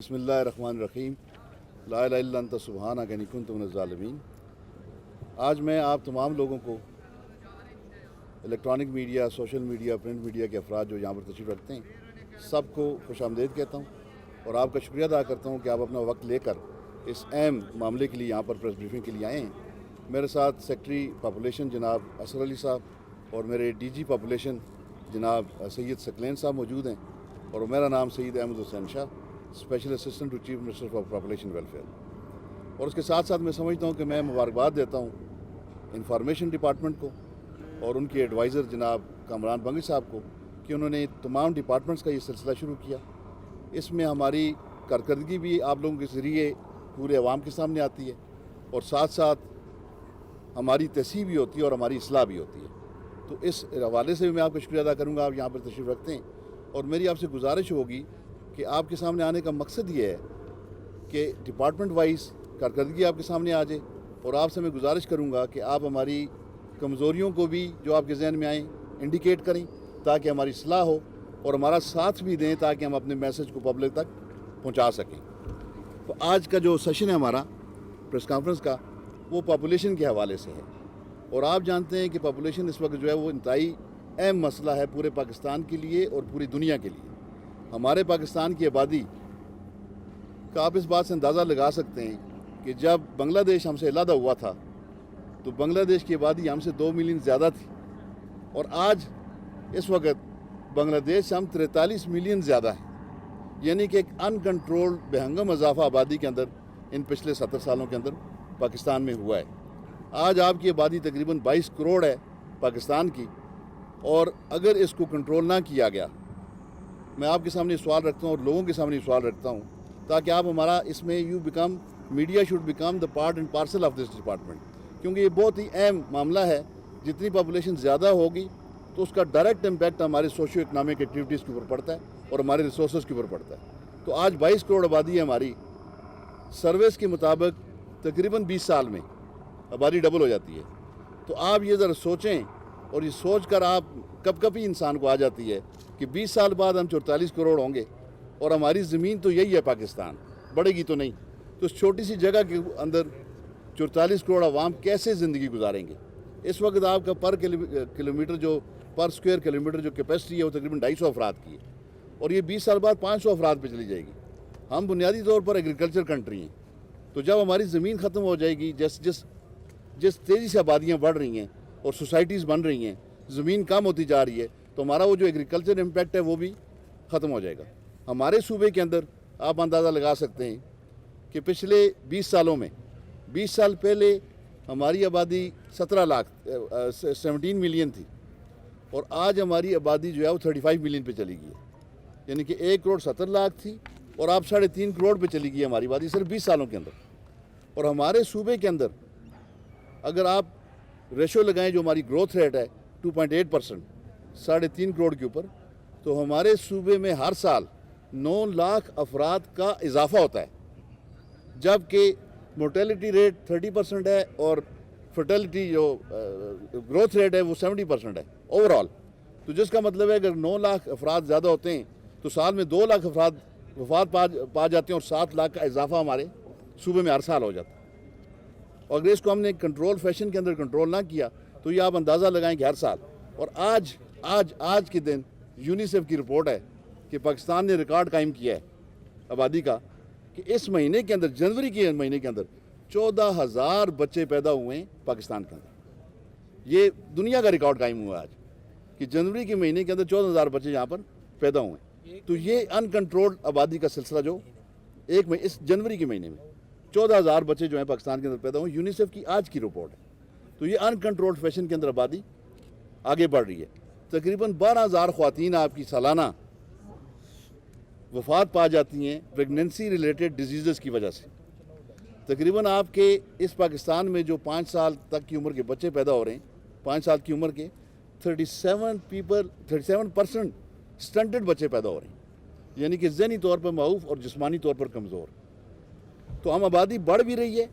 بسم اللہ الرحمن الرحیم لا الہ الا انت سبحانک انی کنت من الظالمین۔ آج میں آپ تمام لوگوں کو electronic media, social media, print media کے افراد جو یہاں پر تشریف رکھتے ہیں سب کو خوش آمدید کہتا ہوں اور آپ کا شکریہ ادا کرتا ہوں کہ آپ اپنا وقت لے کر اس اہم معاملے کے لیے یہاں پر پریس بریفنگ کے لیے آئے ہیں۔ میرے ساتھ سیکٹری پاپولیشن جناب اصغر علی صاحب اور میرے ڈی جی پاپولیشن جناب سید ثقلین صاحب موجود ہیں اور میرا نام Syed Ahmed Hussain Shah, special assistant to chief minister for population welfare. اور اس کے ساتھ ساتھ میں سمجھتا ہوں کہ میں مبارکباد دیتا ہوں انفارمیشن ڈپارٹمنٹ کو اور ان کے ایڈوائزر جناب کامران بنگی صاحب کو کہ انہوں نے تمام ڈپارٹمنٹس کا یہ سلسلہ شروع کیا۔ اس میں ہماری کارکردگی بھی آپ لوگوں کے ذریعے پورے عوام کے سامنے آتی ہے اور ساتھ ساتھ ہماری تصحیح بھی ہوتی ہے اور ہماری اصلاح بھی ہوتی ہے۔ تو اس حوالے سے بھی میں آپ کا شکریہ ادا کروں گا، آپ یہاں پر تشریف رکھتے ہیں اور میری آپ سے گزارش ہوگی کہ آپ کے سامنے آنے کا مقصد یہ ہے کہ ڈپارٹمنٹ وائز کارکردگی آپ کے سامنے آ جائے اور آپ سے میں گزارش کروں گا کہ آپ ہماری کمزوریوں کو بھی جو آپ کے ذہن میں آئیں انڈیکیٹ کریں تاکہ ہماری اصلاح ہو اور ہمارا ساتھ بھی دیں تاکہ ہم اپنے میسج کو پبلک تک پہنچا سکیں۔ تو آج کا جو سیشن ہے ہمارا پریس کانفرنس کا وہ پاپولیشن کے حوالے سے ہے اور آپ جانتے ہیں کہ پاپولیشن اس وقت جو ہے وہ انتہائی اہم مسئلہ ہے پورے پاکستان کے لیے اور پوری دنیا کے لیے۔ ہمارے پاکستان کی آبادی کا آپ اس بات سے اندازہ لگا سکتے ہیں کہ جب بنگلہ دیش ہم سے علیحدہ ہوا تھا تو بنگلہ دیش کی آبادی ہم سے 2 ملین زیادہ تھی اور آج اس وقت بنگلہ دیش سے ہم 43 ملین زیادہ ہیں، یعنی کہ ایک ان کنٹرول بہنگم اضافہ آبادی کے اندر ان پچھلے 70 سالوں کے اندر پاکستان میں ہوا ہے۔ آج آپ کی آبادی تقریباً 22 کروڑ ہے پاکستان کی، اور اگر اس کو کنٹرول نہ کیا گیا، میں آپ کے سامنے سوال رکھتا ہوں اور لوگوں کے سامنے سوال رکھتا ہوں تاکہ آپ ہمارا اس میں media should become the part and parcel of this department, کیونکہ یہ بہت ہی اہم معاملہ ہے۔ جتنی پاپولیشن زیادہ ہوگی تو اس کا ڈائریکٹ امپیکٹ ہمارے سوشیو اکنامک ایکٹیویٹیز کے اوپر پڑتا ہے اور ہمارے ریسورسز کے اوپر پڑتا ہے۔ تو آج 22 کروڑ آبادی ہے ہماری، سرویس کے مطابق تقریباً 20 سال میں آبادی ڈبل ہو جاتی ہے۔ تو آپ یہ ذرا سوچیں اور یہ سوچ کر آپ کب کبھی انسان کو آ جاتی ہے کہ 20 سال بعد ہم 44 کروڑ ہوں گے اور ہماری زمین تو یہی ہے پاکستان، بڑھے گی تو نہیں، تو اس چھوٹی سی جگہ کے اندر 44 کروڑ عوام کیسے زندگی گزاریں گے؟ اس وقت آپ کا پر سکوئر کلومیٹر جو کیپیسٹی ہے وہ تقریباً 250 افراد کی ہے اور یہ 20 سال بعد 500 افراد پہ چلی جائے گی۔ ہم بنیادی طور پر ایگریکلچر کنٹری ہیں، تو جب ہماری زمین ختم ہو جائے گی، جس تیزی سے آبادیاں بڑھ رہی ہیں اور سوسائٹیز بن رہی ہیں، زمین کم ہوتی جا رہی ہے، تو ہمارا وہ جو ایگریکلچر امپیکٹ ہے وہ بھی ختم ہو جائے گا۔ ہمارے صوبے کے اندر آپ اندازہ لگا سکتے ہیں کہ پچھلے 20 سالوں میں 20 سال پہلے ہماری آبادی 17 ملین تھی اور آج ہماری آبادی جو ہے وہ 35 ملین پہ چلی گئی ہے، یعنی کہ 1 کروڑ 70 لاکھ تھی اور آپ 3.5 کروڑ پہ چلی گئی ہماری آبادی صرف 20 سالوں کے اندر۔ اور ہمارے صوبے کے اندر اگر آپ ریشو لگائیں جو ہماری گروتھ ریٹ ہے 2.8%، 3.5 کروڑ کے اوپر، تو ہمارے صوبے میں ہر سال 9 لاکھ افراد کا اضافہ ہوتا ہے، جبکہ مورٹیلٹی ریٹ 30% ہے اور فرٹیلٹی جو گروتھ ریٹ ہے وہ 70% ہے اوورال۔ تو جس کا مطلب ہے اگر 9 لاکھ افراد زیادہ ہوتے ہیں تو سال میں 2 لاکھ افراد وفات پا جاتے ہیں اور 7 لاکھ کا اضافہ ہمارے صوبے میں ہر سال ہو جاتا ہے۔ اور اگر اس کو ہم نے کنٹرول فیشن کے اندر کنٹرول نہ کیا تو یہ آپ اندازہ لگائیں کہ ہر سال، اور آج کے دن یونیسیف کی رپورٹ ہے کہ پاکستان نے ریکارڈ قائم کیا ہے آبادی کا کہ اس مہینے کے اندر، جنوری کے مہینے کے اندر 14,000 بچے پیدا ہوئے ہیں پاکستان کے اندر۔ یہ دنیا کا ریکارڈ قائم ہوا آج کہ جنوری کے مہینے کے اندر 14,000 بچے یہاں پر پیدا ہوئے ہیں۔ تو یہ ان کنٹرول آبادی کا سلسلہ جو اس جنوری کے مہینے میں 14,000 بچے جو ہیں پاکستان کے اندر پیدا ہوئے، یونیسیف کی آج کی رپورٹ ہے۔ تو یہ ان کنٹرول فیشن کے اندر آبادی آگے بڑھ رہی ہے۔ تقریباً 12,000 خواتین آپ کی سالانہ وفات پا جاتی ہیں پریگننسی ریلیٹڈ ڈیزیزز کی وجہ سے۔ تقریباً آپ کے اس پاکستان میں جو 5 سال تک کی عمر کے بچے پیدا ہو رہے ہیں، 5 سال کی عمر کے 37% سٹنٹڈ بچے پیدا ہو رہے ہیں، یعنی کہ ذہنی طور پر معوف اور جسمانی طور پر کمزور۔ تو ہم آبادی بڑھ بھی رہی ہے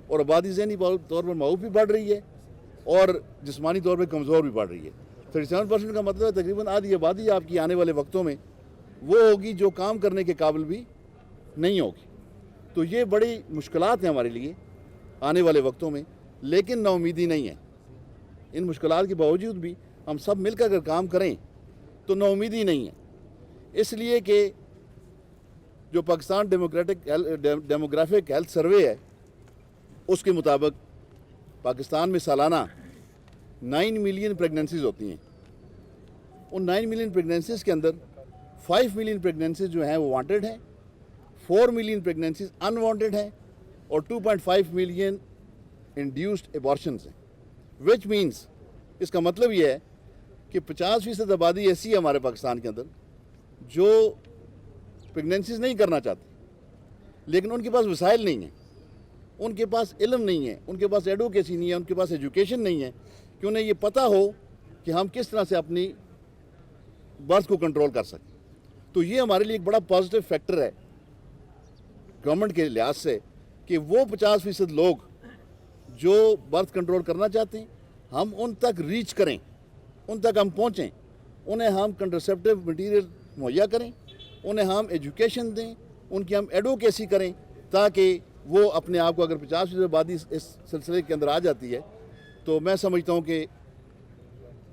اور آبادی ذہنی طور پر معوف بھی بڑھ رہی ہے اور جسمانی طور پر کمزور بھی بڑھ رہی ہے۔ 37% کا مطلب ہے تقریباً آدھی آبادی آپ کی آنے والے وقتوں میں وہ ہوگی جو کام کرنے کے قابل بھی نہیں ہوگی. تو یہ بڑی مشکلات ہیں ہمارے لیے آنے والے وقتوں میں, لیکن نا امیدی نہیں ہے. ان مشکلات کے باوجود بھی ہم سب مل کر اگر کام کریں تو نا امیدی نہیں ہے. اس لیے کہ جو پاکستان ڈیموگرافک ہیلتھ سروے ہے اس کے مطابق پاکستان میں سالانہ 9 ملین پریگننسیز ہوتی ہیں. ان 9 ملین پریگننسیز کے اندر 5 ملین پریگننسیز جو ہیں وہ وانٹڈ ہیں, 4 ملین پریگننسیز ان وانٹڈ ہیں, اور 2.5 ملین انڈیوسڈ ایبارشنز ہیں. وچ مینس, اس کا مطلب یہ ہے کہ 50% آبادی ایسی ہے ہمارے پاکستان کے اندر جو پریگننسیز نہیں کرنا چاہتے, لیکن ان کے پاس وسائل نہیں ہیں, ان کے پاس علم نہیں ہے, ان کے پاس ایڈوکیسی نہیں ہے, ان کے پاس ایجوکیشن نہیں ہے کہ انہیں یہ پتہ ہو کہ ہم کس طرح سے اپنی برتھ کو کنٹرول کر سکیں. تو یہ ہمارے لیے ایک بڑا پازیٹیو فیکٹر ہے گورنمنٹ کے لحاظ سے کہ وہ 50% لوگ جو برتھ کنٹرول کرنا چاہتے ہیں ہم ان تک ریچ کریں, ان تک ہم پہنچیں, انہیں ہم کنٹرسیپٹیو مٹیریل مہیا کریں, انہیں ہم ایجوکیشن دیں, ان کی ہم ایڈوکیسی کریں, تاکہ وہ اپنے آپ کو, اگر 50% آبادی اس سلسلے کے اندر آ جاتی ہے تو میں سمجھتا ہوں کہ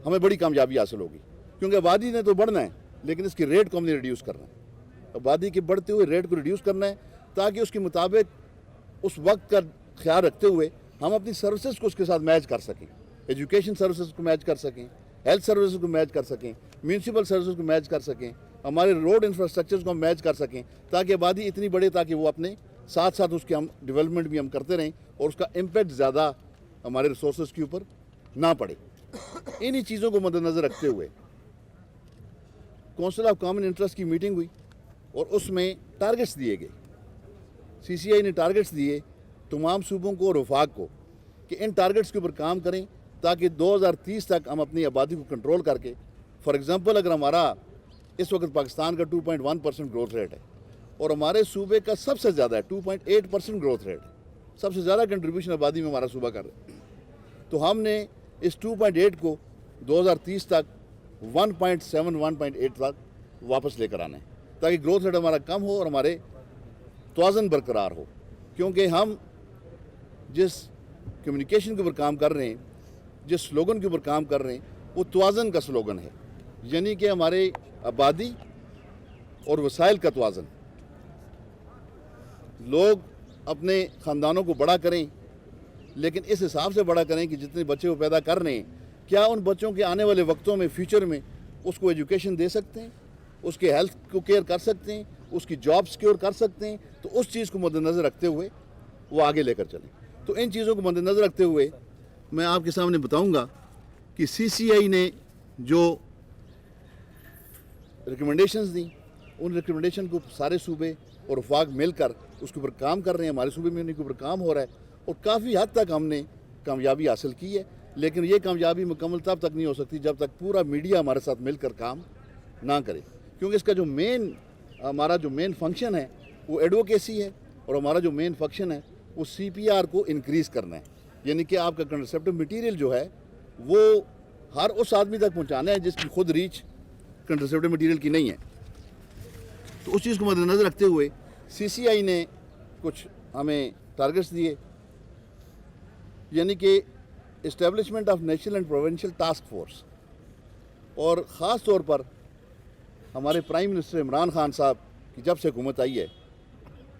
ہمیں بڑی کامیابی حاصل ہوگی. کیونکہ آبادی نے تو بڑھنا ہے, لیکن اس کی ریٹ کو ہم نے ریڈیوس کرنا ہے. آبادی کے بڑھتے ہوئے ریٹ کو ریڈیوس کرنا ہے تاکہ اس کے مطابق اس وقت کا خیال رکھتے ہوئے ہم اپنی سروسز کو اس کے ساتھ میچ کر سکیں, ایجوکیشن سروسز کو میچ کر سکیں, ہیلتھ سروسز کو میچ کر سکیں, میونسپل سروسز کو میچ کر سکیں, ہمارے روڈ انفراسٹرکچرز کو ہم میچ کر سکیں, تاکہ آبادی اتنی بڑھے تاکہ وہ اپنے ساتھ ساتھ اس کے ہم ڈیولپمنٹ بھی ہم کرتے رہیں اور اس کا امپیکٹ زیادہ ہمارے ریسورسز کے اوپر نہ پڑے. انہی چیزوں کو مد نظر رکھتے ہوئے کونسل آف کامن انٹرسٹ کی میٹنگ ہوئی اور اس میں ٹارگٹس دیے گئے. سی سی آئی نے ٹارگٹس دیے تمام صوبوں کو اور وفاق کو کہ ان ٹارگٹس کے اوپر کام کریں تاکہ 2030 تک ہم اپنی آبادی کو کنٹرول کر کے, فار ایگزامپل اگر ہمارا اس وقت پاکستان کا 2.1% گروتھ ریٹ ہے اور ہمارے صوبے کا سب سے زیادہ ہے 2.8% گروتھ ریٹ ہے, سب سے زیادہ کنٹریبیوشن آبادی میں ہمارا صوبہ کر رہا ہے, تو ہم نے اس 2.8 کو 2030 تک 1.7 1.8 تک واپس لے کر آنا ہے تاکہ گروتھ ریٹ ہمارا کم ہو اور ہمارے توازن برقرار ہو. کیونکہ ہم جس کمیونیکیشن کے اوپر کام کر رہے ہیں, جس سلوگن کے اوپر کام کر رہے ہیں, وہ توازن کا سلوگن ہے, یعنی کہ ہمارے آبادی اور وسائل کا توازن. لوگ اپنے خاندانوں کو بڑا کریں, لیکن اس حساب سے بڑا کریں کہ جتنے بچے وہ پیدا کر رہے ہیں کیا ان بچوں کے آنے والے وقتوں میں فیوچر میں اس کو ایجوکیشن دے سکتے ہیں, اس کے ہیلتھ کو کیئر کر سکتے ہیں, اس کی جاب سیکیور کر سکتے ہیں. تو اس چیز کو مد نظر رکھتے ہوئے وہ آگے لے کر چلیں. تو ان چیزوں کو مد نظر رکھتے ہوئے میں آپ کے سامنے بتاؤں گا کہ سی سی آئی نے جو ریکمنڈیشنز دیں ان ریکمنڈیشن کو سارے صوبے اور وفاق مل کر اس کے اوپر کام کر رہے ہیں. ہمارے صوبے میں ان کے اوپر کام ہو رہا ہے اور کافی حد تک ہم نے کامیابی حاصل کی ہے, لیکن یہ کامیابی مکمل تب تک نہیں ہو سکتی جب تک پورا میڈیا ہمارے ساتھ مل کر کام نہ کرے. کیونکہ اس کا جو ہمارا جو مین فنکشن ہے وہ ایڈوکیسی ہے, اور ہمارا جو مین فنکشن ہے وہ سی پی آر کو انکریز کرنا ہے, یعنی کہ آپ کا کنٹرسیپٹیو مٹیریل جو ہے وہ ہر اس آدمی تک پہنچانا ہے جس کی خود ریچ کنٹرسیپٹیو مٹیریل کی نہیں ہے. تو اس چیز کو مد نظر رکھتے ہوئے سی سی آئی نے کچھ ہمیں ٹارگٹس دیے, یعنی کہ establishment of national and provincial task force, اور خاص طور پر ہمارے پرائم منسٹر عمران خان صاحب کی جب سے حکومت آئی ہے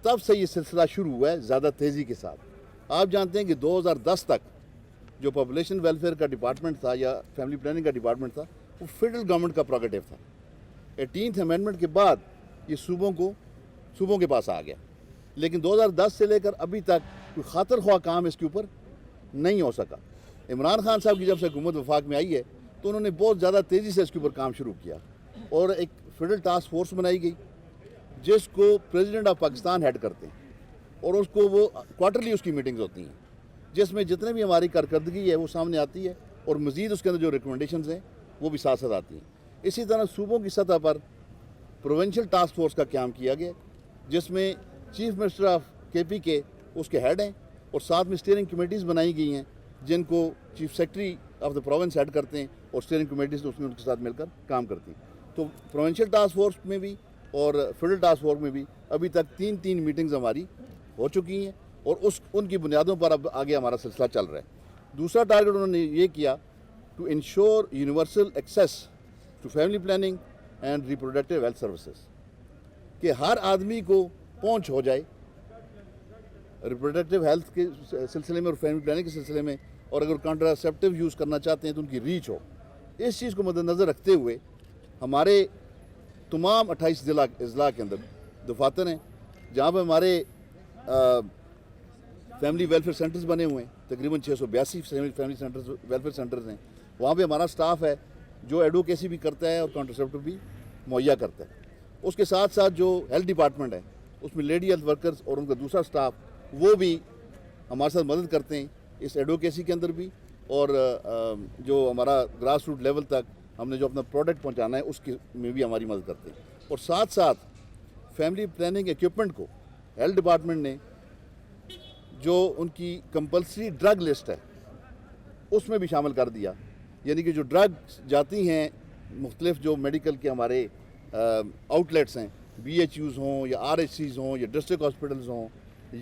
تب سے یہ سلسلہ شروع ہوا ہے زیادہ تیزی کے ساتھ. آپ جانتے ہیں کہ 2010 تک جو پاپولیشن ویلفیئر کا ڈپارٹمنٹ تھا یا فیملی پلاننگ کا ڈپارٹمنٹ تھا وہ فیڈرل گورنمنٹ کا پروگیٹو تھا. 18th امینڈمنٹ کے بعد یہ صوبوں کے پاس آ گیا, لیکن 2010 سے لے کر ابھی تک کوئی خاطر خواہ کام اس کے اوپر نہیں ہو سکا. عمران خان صاحب کی جب سے حکومت وفاق میں آئی ہے تو انہوں نے بہت زیادہ تیزی سے اس کے اوپر کام شروع کیا, اور ایک فیڈرل ٹاسک فورس بنائی گئی جس کو پریزیڈنٹ آف پاکستان ہیڈ کرتے ہیں, اور اس کو وہ کوارٹرلی اس کی میٹنگز ہوتی ہیں جس میں جتنے بھی ہماری کارکردگی ہے وہ سامنے آتی ہے, اور مزید اس کے اندر جو ریکمنڈیشنز ہیں وہ بھی ساتھ ساتھ آتی ہیں. اسی طرح صوبوں کی سطح پر پروونشل ٹاسک فورس کا قیام کیا گیا جس میں چیف منسٹر آف کے پی کے اس کے ہیڈ ہیں, اور ساتھ میں اسٹیئرنگ کمیٹیز بنائی گئی ہیں جن کو chief secretary of the province head کرتے ہیں, اور اسٹیئرنگ کمیٹیز اس میں ان کے ساتھ مل کر کام کرتی ہیں. تو پروونشل ٹاسک فورس میں بھی اور فیڈرل ٹاسک فورس میں بھی ابھی تک 3 میٹنگز ہماری ہو چکی ہیں اور ان کی بنیادوں پر اب آگے ہمارا سلسلہ چل رہا ہے۔ دوسرا ٹارگٹ انہوں نے یہ کیا to ensure universal access to family planning and reproductive health services, کہ ہر آدمی کو پہنچ ہو جائے ریپروڈکٹیو ہیلتھ کے سلسلے میں اور فیملی پلاننگ کے سلسلے میں، اور اگر کانٹراسیپٹیو یوز کرنا چاہتے ہیں تو ان کی ریچ ہو۔ اس چیز کو مد نظر رکھتے ہوئے ہمارے تمام 28 اضلاع کے اندر دفاتر ہیں جہاں پہ ہمارے فیملی ویلفیئر سینٹرز بنے ہوئے ہیں، تقریباً 682 فیملی سینٹرز ویلفیئر سینٹرز ہیں۔ وہاں پہ ہمارا سٹاف ہے جو ایڈوکیسی بھی کرتا ہے اور کانٹراسیپٹیو بھی مہیا کرتا ہے۔ اس کے ساتھ ساتھ جو ہیلتھ ڈپارٹمنٹ ہے اس میں لیڈی ہیلتھ ورکرز اور ان کا دوسرا سٹاف وہ بھی ہمارے ساتھ مدد کرتے ہیں اس ایڈوکیسی کے اندر بھی، اور جو ہمارا گراس روٹ لیول تک ہم نے جو اپنا پروڈکٹ پہنچانا ہے اس کی میں بھی ہماری مدد کرتے ہیں۔ اور ساتھ ساتھ فیملی پلاننگ ایکوپمنٹ کو ہیلتھ ڈپارٹمنٹ نے جو ان کی کمپلسری ڈرگ لسٹ ہے اس میں بھی شامل کر دیا، یعنی کہ جو ڈرگ جاتی ہیں مختلف جو میڈیکل کے ہمارے آؤٹ لیٹس ہیں، بی ایچ یوز ہوں یا آر ایچ سیز ہوں یا ڈسٹرکٹ ہاسپٹلز ہوں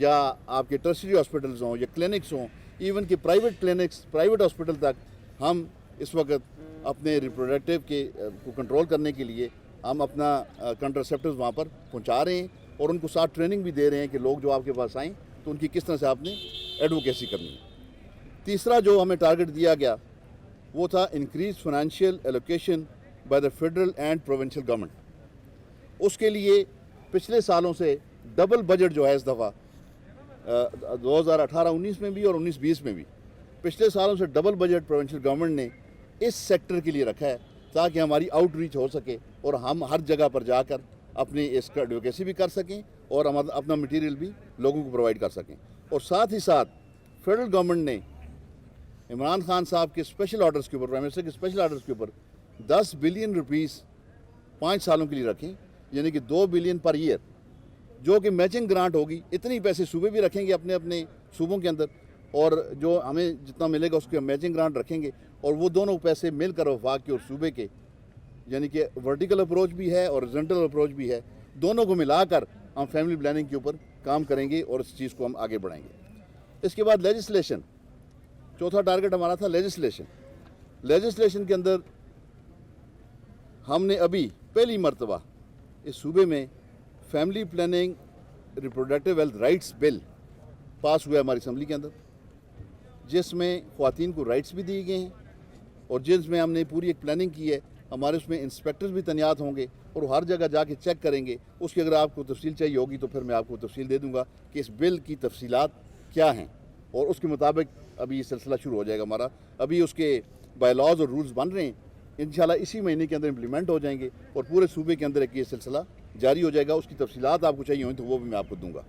یا آپ کے ٹرسری ہاسپٹلز ہوں یا کلینکس ہوں، ایون کہ پرائیویٹ کلینکس پرائیویٹ ہاسپٹل تک ہم اس وقت اپنے ریپروڈکٹیو کو کنٹرول کرنے کے لیے ہم اپنا کنٹراسیپٹیوز وہاں پر پہنچا رہے ہیں، اور ان کو ساتھ ٹریننگ بھی دے رہے ہیں کہ لوگ جو آپ کے پاس آئیں تو ان کی کس طرح سے آپ نے ایڈوکیسی کرنی ہے۔ تیسرا جو ہمیں ٹارگٹ دیا گیا وہ تھا increase financial allocation by the federal and provincial government. اس کے لیے پچھلے سالوں سے ڈبل بجٹ جو ہے اس دفعہ 2018-19 میں بھی اور 19-20 میں بھی پچھلے سالوں سے ڈبل بجٹ پروونشل گورنمنٹ نے اس سیکٹر کے لیے رکھا ہے تاکہ ہماری آؤٹ ریچ ہو سکے اور ہم ہر جگہ پر جا کر اپنی اس کا ایڈوکیسی بھی کر سکیں اور ہم اپنا مٹیریل بھی لوگوں کو پرووائڈ کر سکیں۔ اور ساتھ ہی ساتھ فیڈرل گورنمنٹ نے عمران خان صاحب کے اسپیشل آرڈرز کے اوپر، پرائم منسٹر کے اسپیشل آرڈرز کے اوپر 10 بلین روپیز 5 سالوں کے لیے رکھیں، یعنی کہ 2 بلین پر ایئر، جو کہ میچنگ گرانٹ ہوگی۔ اتنی پیسے صوبے بھی رکھیں گے اپنے اپنے صوبوں کے اندر، اور جو ہمیں جتنا ملے گا اس کے میچنگ گرانٹ رکھیں گے، اور وہ دونوں پیسے مل کر وفاق کے اور صوبے کے، یعنی کہ ورٹیکل اپروچ بھی ہے اور ہارزونٹل اپروچ بھی ہے، دونوں کو ملا کر ہم فیملی پلاننگ کے اوپر کام کریں گے اور اس چیز کو ہم آگے بڑھائیں گے۔ اس کے بعد لیجسلیشن، چوتھا ٹارگٹ ہمارا تھا لیجسلیشن۔ لیجسلیشن کے اندر ہم نے ابھی پہلی مرتبہ اس صوبے میں family planning reproductive health rights bill pass ہوا ہے ہماری اسمبلی کے اندر، جس میں خواتین کو رائٹس بھی دیے گئے ہیں اور جس میں ہم نے پوری ایک پلاننگ کی ہے۔ ہمارے اس میں انسپیکٹرز بھی تعینات ہوں گے اور وہ ہر جگہ جا کے چیک کریں گے۔ اس کی اگر آپ کو تفصیل چاہیے ہوگی تو پھر میں آپ کو تفصیل دے دوں گا کہ اس بل کی تفصیلات کیا ہیں، اور اس کے مطابق ابھی یہ سلسلہ شروع ہو جائے گا ہمارا۔ ابھی اس کے بائی لاز اور رولز بن رہے ہیں، انشاءاللہ اسی مہینے کے اندر امپلیمنٹ ہو جائیں گے اور پورے صوبے کے اندر ایک یہ سلسلہ جاری ہو جائے گا۔ اس کی تفصیلات آپ کو چاہیے ہوں تو وہ بھی میں آپ کو دوں گا۔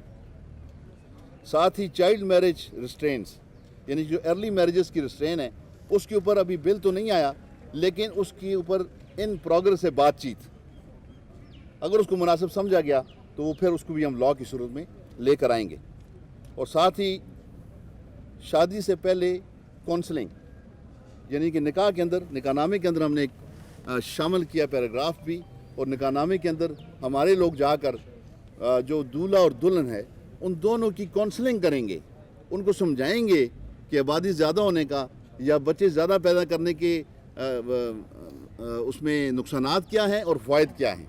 ساتھ ہی چائلڈ میرج ریسٹرینس، یعنی جو ارلی میرجز کی ریسٹرین ہے، اس کے اوپر ابھی بل تو نہیں آیا، لیکن اس کے اوپر ان پروگرس سے بات چیت، اگر اس کو مناسب سمجھا گیا تو وہ پھر اس کو بھی ہم لاء کی صورت میں لے کر آئیں گے۔ اور ساتھ ہی شادی سے پہلے کونسلنگ، یعنی کہ نکاح کے اندر، نکاح نامے کے اندر ہم نے شامل کیا پیراگراف بھی، اور نکاح نامے کے اندر ہمارے لوگ جا کر جو دولہا اور دلہن ہے ان دونوں کی کونسلنگ کریں گے، ان کو سمجھائیں گے کہ آبادی زیادہ ہونے کا یا بچے زیادہ پیدا کرنے کے اس میں نقصانات کیا ہیں اور فوائد کیا ہیں،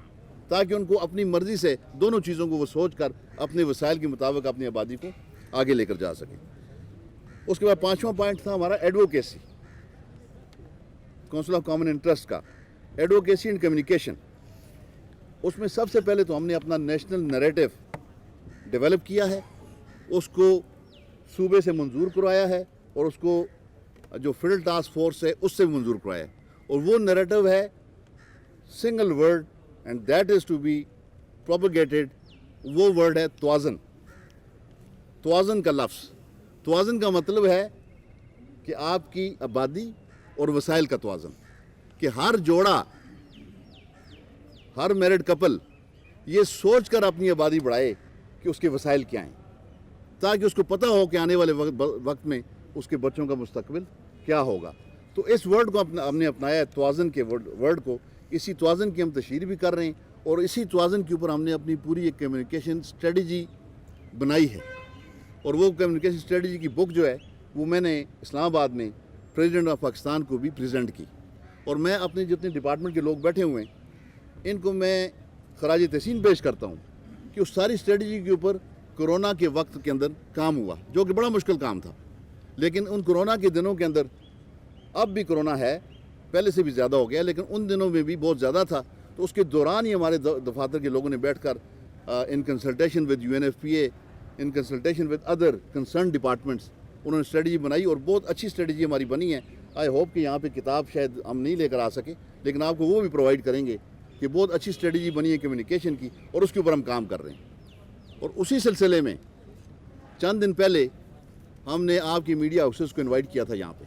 تاکہ ان کو اپنی مرضی سے دونوں چیزوں کو وہ سوچ کر اپنے وسائل کے مطابق اپنی آبادی کو آگے لے کر جا سکیں۔ اس کے بعد 5واں پوائنٹ تھا ہمارا advocacy, council of common interest کا ایڈوکیسی اینڈ کمیونیکیشن۔ اس میں سب سے پہلے تو ہم نے اپنا نیشنل نیریٹو ڈیولپ کیا ہے، اس کو صوبے سے منظور کروایا ہے اور اس کو جو فیلڈ ٹاسک فورس ہے اس سے منظور کرایا ہے، اور وہ نیریٹو ہے single word and that is to be propagated, وہ ورڈ ہے توازن۔ توازن کا لفظ، توازن کا مطلب ہے کہ آپ کی آبادی اور وسائل کا توازن، کہ ہر جوڑا، ہر میرڈ کپل یہ سوچ کر اپنی آبادی بڑھائے کہ اس کے وسائل کیا ہیں، تاکہ اس کو پتہ ہو کہ آنے والے وقت میں اس کے بچوں کا مستقبل کیا ہوگا۔ تو اس ورڈ کو ہم نے اپنایا ہے، توازن کے ورڈ کو۔ اسی توازن کی ہم تشہیر بھی کر رہے ہیں، اور اسی توازن کے اوپر ہم نے اپنی پوری ایک کمیونیکیشن اسٹریٹجی بنائی ہے، اور وہ کمیونیکیشن اسٹریٹجی کی بک جو ہے وہ میں نے اسلام آباد میں پریزیڈنٹ آف پاکستان کو بھی پریزنٹ کی، اور میں اپنے جتنے ڈپارٹمنٹ کے لوگ بیٹھے ہوئے ہیں ان کو میں خراج تحسین پیش کرتا ہوں کہ اس ساری اسٹریٹجی کے اوپر کرونا کے وقت کے اندر کام ہوا، جو کہ بڑا مشکل کام تھا، لیکن ان کرونا کے دنوں کے اندر، اب بھی کرونا ہے، پہلے سے بھی زیادہ ہو گیا لیکن ان دنوں میں بھی بہت زیادہ تھا، تو اس کے دوران ہی ہمارے دفاتر کے لوگوں نے بیٹھ کر in consultation with UNFPA، in consultation with other concern departments, انہوں نے اسٹریٹجی بنائی اور بہت اچھی اسٹریٹجی ہماری بنی ہے۔ آئی ہوپ کہ یہاں پہ کتاب شاید ہم نہیں لے کر آ سکے، لیکن آپ کو وہ بھی پرووائڈ کریں گے کہ بہت اچھی اسٹریٹجی بنی ہے کمیونیکیشن کی، اور اس کے اوپر ہم کام کر رہے ہیں۔ اور اسی سلسلے میں چند دن پہلے ہم نے آپ کی میڈیا ہاؤسز کو انوائٹ کیا تھا یہاں پہ،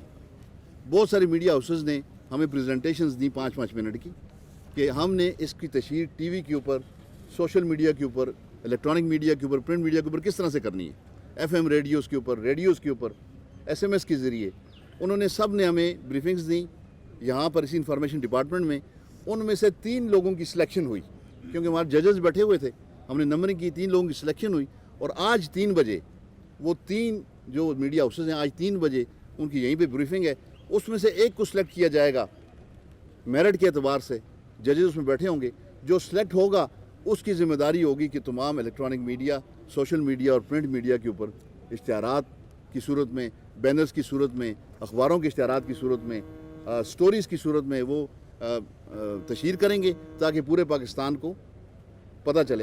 بہت ساری میڈیا ہاؤسز نے ہمیں پریزنٹیشنز دی 5-5 منٹ کی، کہ ہم نے اس کی تشہیر ٹی وی کے اوپر، سوشل میڈیا کے اوپر، الیکٹرانک میڈیا کے اوپر، پرنٹ میڈیا کے اوپر کس طرح سے کرنی ہے، FM ریڈیوز کے اوپر، ریڈیوز کے اوپر، SMS کے ذریعے۔ انہوں نے سب نے ہمیں بریفنگز دیں یہاں پر اسی انفارمیشن ڈپارٹمنٹ میں۔ ان میں سے 3 لوگوں کی سلیکشن ہوئی، کیونکہ ہمارے ججز بیٹھے ہوئے تھے، ہم نے نمبرنگ کی، 3 لوگوں کی سلیکشن ہوئی، اور آج 3 بجے وہ 3 جو میڈیا ہاؤسز ہیں، آج 3 بجے ان کی یہیں پہ بریفنگ ہے، اس میں سے ایک کو سلیکٹ کیا جائے گا میرٹ کے اعتبار سے، ججز اس میں بیٹھے ہوں گے، جو سلیکٹ ہوگا اس کی ذمہ داری ہوگی کہ تمام الیکٹرانک میڈیا، سوشل میڈیا اور پرنٹ میڈیا کے اوپر اشتہارات کی صورت میں، بینرز کی صورت میں، اخباروں کے اشتہارات کی صورت میں، سٹوریز کی صورت میں وہ تشہیر کریں گے، تاکہ پورے پاکستان کو پتہ چلے۔